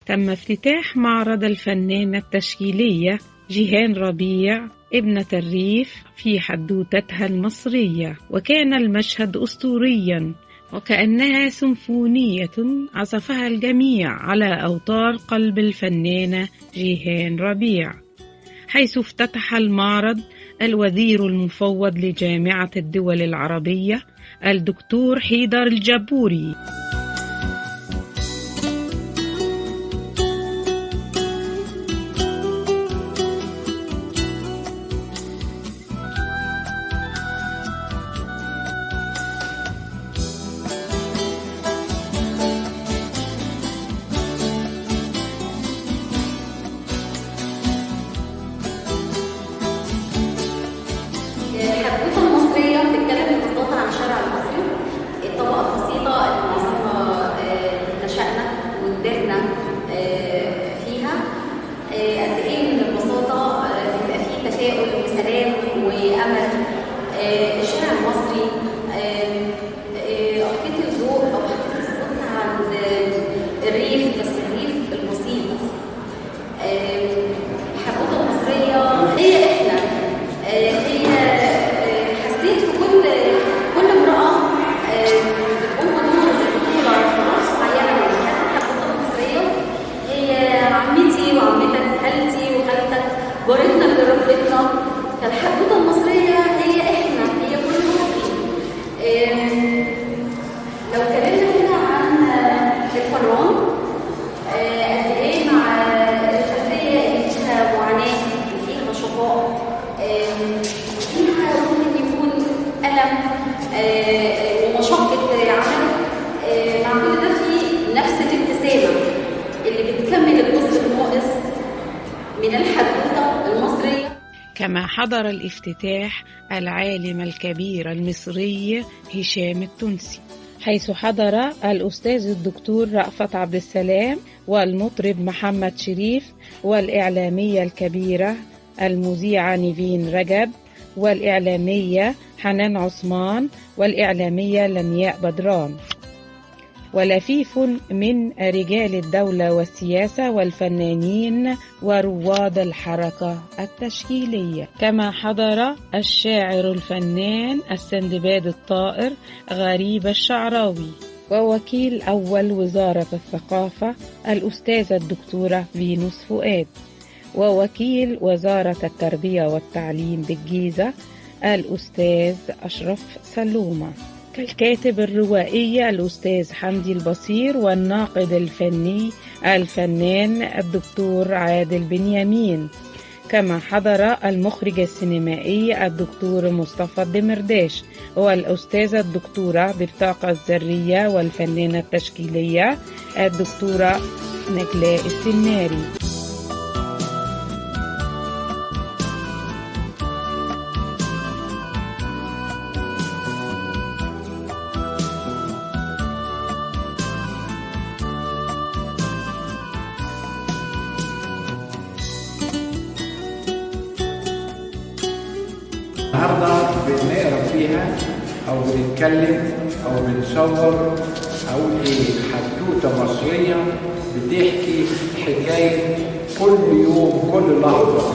تم افتتاح معرض الفنانة التشكيلية جيهان ربيع ابنة الريف في حدوتتها المصرية، وكان المشهد أسطوريا وكأنها سيمفونية عزفها الجميع على أوتار قلب الفنانة جيهان ربيع، حيث افتتح المعرض الوزير المفوض لجامعة الدول العربية الدكتور حيدر الجبوري. الحدوتة المصرية بتتكلم ببساطة عن الشارع المصري، الطبقة البسيطة اللي معظمها نشأنا وكبرنا فيها. قد إيه من البساطة بيبقى فيه تفاؤل وسلام وأمل. الشارع المصري أعطيت الضوء أو حطيت الصوت عن الريف، بس الريف البسيط. الحدوتة المصرية هي إحنا، هي حسيت في كل امرأة بتقوم بدور بطولة في فرص معينة. الحدوتة المصرية هي عمتي وعمتك، خالتي وخالتك، جارتنا اللي ربتنا. فالحدوتة المصرية هي احنا، هي كل مصري. لو اتكلمنا هنا عن الفران، قد ايه مع الخلفية اللي فيها معاناة وفيها شقاء، فيها ممكن يكون ألم ومشقة عمل، مع كل ده في نفس الابتسامة اللي بتكمل الجزء الناقص من الحدوتة المصرية. كما حضر الافتتاح العالم الكبير المصري هشام التونسي، حيث حضر الأستاذ الدكتور رأفت عبد السلام والمطرب محمد شريف والإعلامية الكبيرة المذيعة نيفين رجب والإعلامية حنان عثمان والإعلامية لمياء بدران، ولفيف من رجال الدولة والسياسة والفنانين ورواد الحركة التشكيلية. كما حضر الشاعر الفنان السندباد الطائر غريب الشعراوي، ووكيل أول وزارة الثقافة الأستاذة الدكتورة فينوس فؤاد، ووكيل وزارة التربية والتعليم بالجيزة الأستاذ أشرف سلومة، كالكاتب الروائي الأستاذ حمدي البصير، والناقد الفني الفنان الدكتور عادل بنيامين. كما حضر المخرج السينمائي الدكتور مصطفى الدمرداش، والأستاذة الدكتورة بالطاقة الذرية والفنانة التشكيلية الدكتورة نجلاء السناري. النهارده بنقرا فيها او بنتكلم او بنصور او حدوته مصريه بتحكي حكايه كل يوم كل لحظه،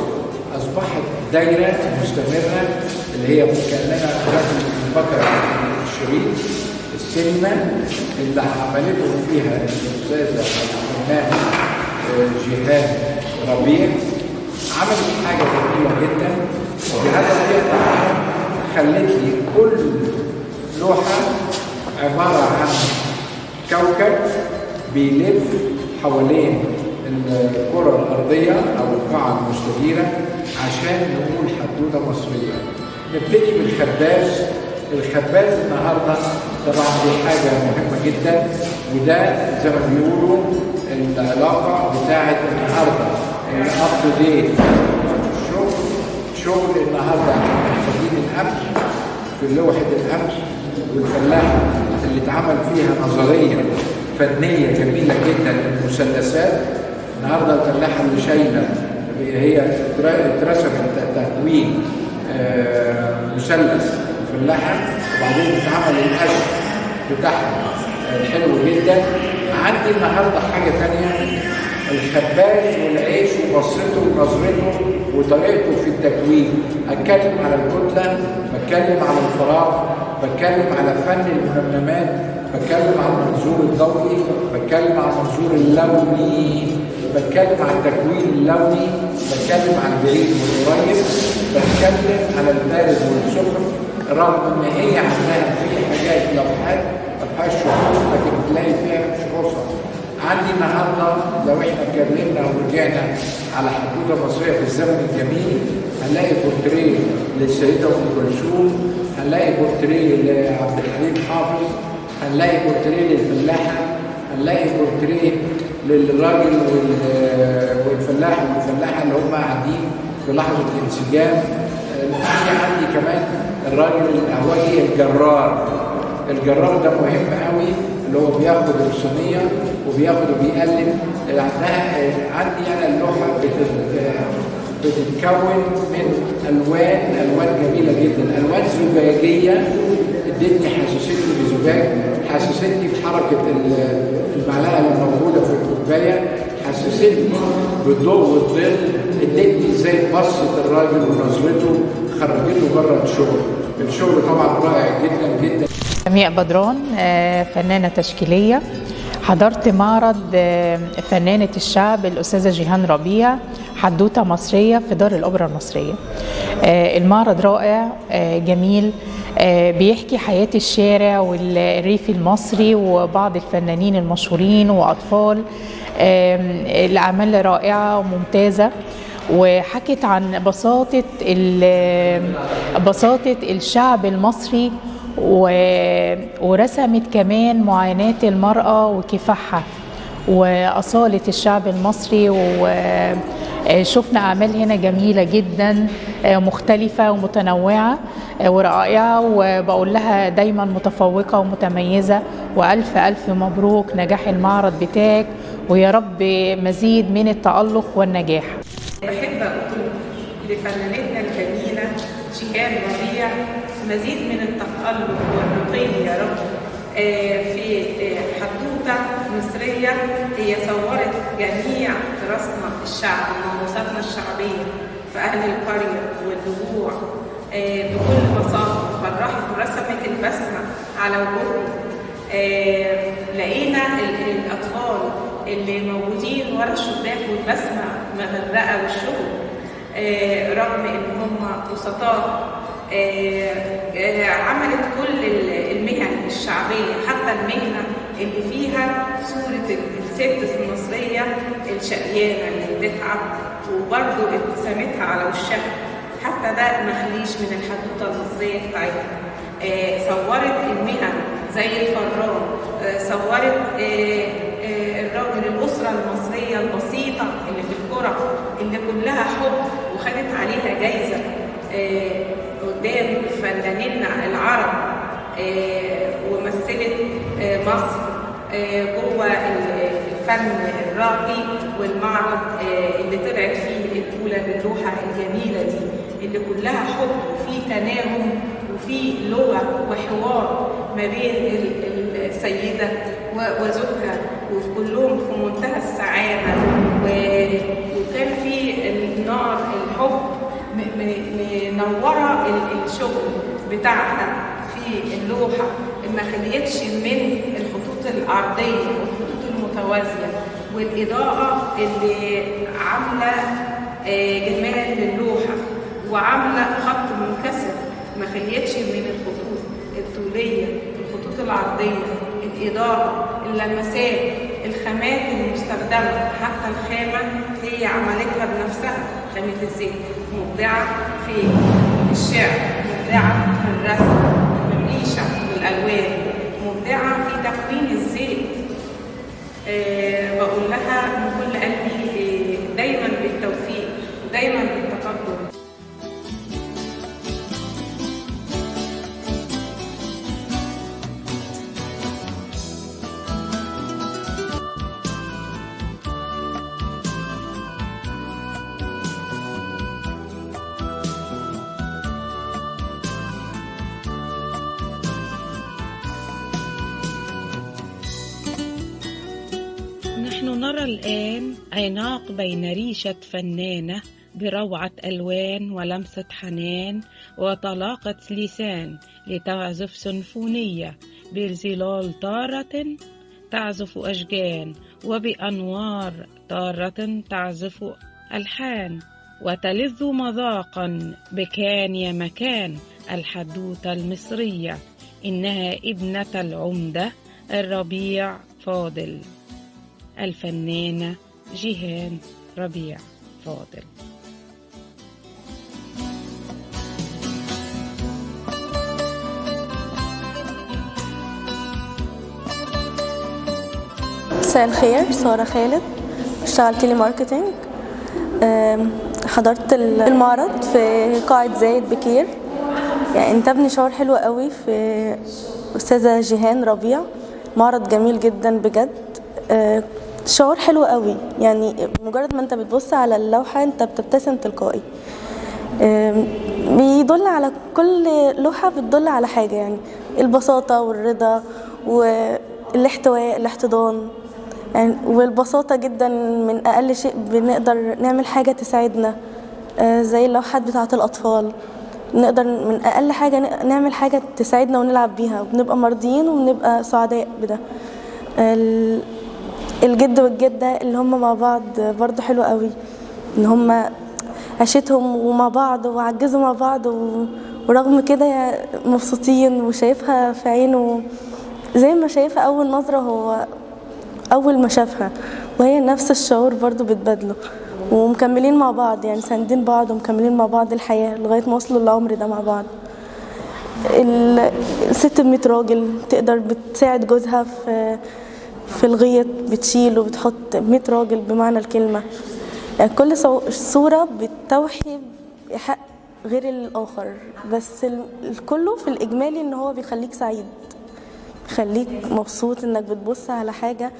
اصبحت دايره مستمره اللي هي كاننا رسم بكره الشريط السينما اللي عملته فيها الاستاذه الفنانه جيهان ربيع. عملت حاجه جميله جدا، وبهذا الطريقه خلت لي كل لوحه عباره عن كوكب بيلف حوالين الكره الارضيه او القاعه المستديره عشان نقول حدوته مصريه. نبتدي بالخباز. الخباز النهارده طبعا دي حاجه مهمه جدا، وده زي ما بيقولوا العلاقه بتاعت النهارده الاب تو ديت. شغل النهارده تقديم القمح في لوحه القمح والفلاحه اللي اتعمل فيها نظريه فنيه جميله جدا. المثلثات النهارده الفلاحه اللي شايله هي اترسمت تكوين مثلث الفلاحه، وبعدين اتعمل القش بتاعها حلو جدا. عندي النهارده حاجه ثانيه الخباز والعيش وبصته ونظرته وطريقته في التكوين. اتكلم على الكتله، بتكلم على الفراغ، بتكلم على فن المنمنمات، بتكلم على المنظور الضوئي، بتكلم على المنظور اللوني، بتكلم على التكوين اللوني، بتكلم على البعيد والقريب، بتكلم على البارد والسخن. رغم ان هي عندها في حاجات لوحات ما فيهاش شخوص، لكن بتلاقي فيها شخوصها. عندي النهارده لو احنا اتكلمنا ورجعنا على حدوته مصريه في الزمن الجميل، هنلاقي بورتريه للسيده ام كلثوم، هنلاقي بورتريه لعبد الحليم حافظ، هنلاقي بورتريه للفلاحه، هنلاقي بورتريه للراجل والفلاح والفلاحه اللي هم قاعدين في لحظه الانسجام. في عندي كمان الراجل القهوجي الجرار ده مهم قوي، اللي هو بياخد الصينيه وبياخد وبيقلب. عندي انا اللوحه بتتكون من الوان جميله جدا، الوان زجاجيه ادتني حسستني بزجاج، حسستني بحركه المعلقه اللي موجوده في الكوبايه، حسستني بالضوء والظل، ادتني ازاي بصت الراجل ونظرته خرجته بره الشغل طبعا رائع جدا جدا. سمياء بدران، فنانة تشكيلية. حضرت معرض فنانة الشعب الأستاذة جيهان ربيع، حدوتة مصرية في دار الأوبرا المصرية. المعرض رائع جميل، بيحكي حياة الشارع والريف المصري وبعض الفنانين المشهورين وأطفال. الأعمال رائعة وممتازة، وحكت عن بساطة الشعب المصري، ورسمت كمان معاناة المرأة وكفاحها وأصالة الشعب المصري. وشفنا أعمال هنا جميلة جدا، مختلفة ومتنوعة ورائعة، وبقول لها دايما متفوقة ومتميزة، وألف ألف مبروك نجاح المعرض بتاعك، ويا رب مزيد من التألق والنجاح. بحب أقول لفنانتنا الجميلة جيهان ربيع مزيد من التألق والرقي يا رب في حدوتة مصرية هي صورت جميع تراثنا الشعبي وموروثاتنا الشعبية في أهل القرية والدموع بكل بساطة، فرحت ورسمت البسمة على وجوههم. لقينا الأطفال اللي موجودين ورا الشباك والبسمة مغرقة وشهم، رغم إن هم بسطاء. عملت كل المهن الشعبية، حتى المهنة اللي فيها صورة الست المصرية الشقيانة اللي بتتعب وبرضه ابتسامتها على وشها، حتى ده مخليش من الحدوتة المصرية بتاعتها. صورت المهن زي الفران، صورت الراجل، الأسرة المصرية البسيطة اللي في القرى اللي كلها حب وخدت عليها جايزة قدام فنانينا العرب، ومثلت مصر جوه الفن الراقي والمعرض اللي طلعت فيه الأولى باللوحة الجميلة دي اللي كلها حب وفي تناغم وفي لغة وحوار ما بين السيدة وزوجها، وكلهم في منتهى السعادة. وكان في النار الحب منورة الشغل بتاعها في اللوحة، ما خليتش من الخطوط العرضية والخطوط المتوازية والإضاءة اللي عاملة جمال للوحة وعاملة خط منكسر، ما خليتش من الخطوط الطولية، الخطوط العرضية، الإضاءة، اللمسات، الخامات المستخدمة. حتى الخامة هي عملتها بنفسها، خامة الزيت. مبدعة في الشعر، مبدعة في الرسم، الريشة والألوان، مبدعة في تكوين الزيت. بقول لها من كل قلبي دايما بالتوفيق ودايما بالتقدم. ونحن نرى الآن عناق بين ريشة فنانة بروعة ألوان ولمسة حنان وطلاقة لسان لتعزف سنفونية بالظلال تارة تعزف أشجان وبأنوار تارة تعزف ألحان وتلذ مذاقا بكان يا مكان الحدوتة المصرية. إنها ابنة العمدة الربيع فاضل، الفنانة جيهان ربيع فاضل. مساء الخير، سارة خالد، بشتغل تيلي ماركتينج. حضرت المعرض في قاعة زايد بكير، يعني انتابني شعور حلو قوي في أستاذة جيهان ربيع. معرض جميل جدا بجد، شعور حلو قوي، يعني مجرد ما انت بتبص على اللوحة انت بتبتسم تلقائي. بيدل على كل لوحة بتدل على حاجة، يعني البساطة والرضا والاحتواء الاحتضان، يعني والبساطة جدا. من أقل شيء بنقدر نعمل حاجة تساعدنا، زي اللوحات بتاعة الأطفال. نقدر من أقل حاجة نعمل حاجة تساعدنا ونلعب بيها وبنبقى مرضيين وبنبقى سعداء بده. الجد والجدة اللي هم مع بعض برضو حلو قوي، إن هم عشتهم ومع بعض وعجزوا مع بعض ورغم كده مبسوطين، وشايفها في عينه زي ما شايفها أول نظرة هو أول ما شافها، وهي نفس الشعور برضو بتبادله، ومكملين مع بعض، يعني ساندين بعض ومكملين مع بعض الحياة لغاية ما وصلوا للعمر ده مع بعض. الست ب100 راجل تقدر بتساعد جوزها في الغيط، بتشيل وبتحط 100 راجل بمعنى الكلمة. يعني كل صورة بتوحي حق غير الآخر، بس كله في الإجمالي إن هو بيخليك سعيد، بيخليك مبسوط إنك بتبص على حاجة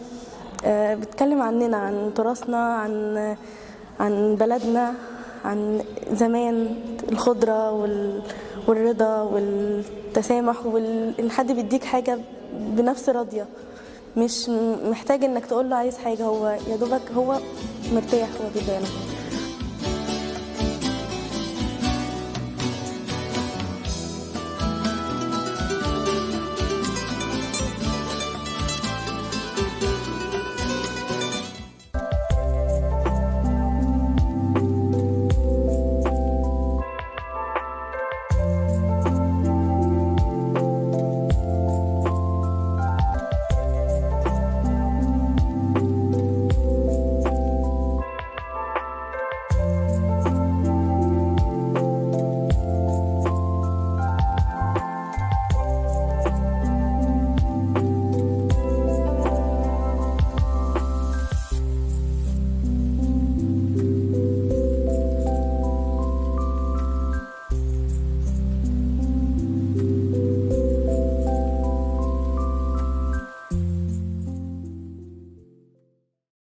بتكلم عننا، عن تراثنا، عن بلدنا، عن زمان، الخضرة والرضا والتسامح، وإن حد بيديك حاجة بنفس راضية، مش محتاج إنك تقول له عايز حاجة، هو يا دوبك هو مرتاح وهو بيدينا.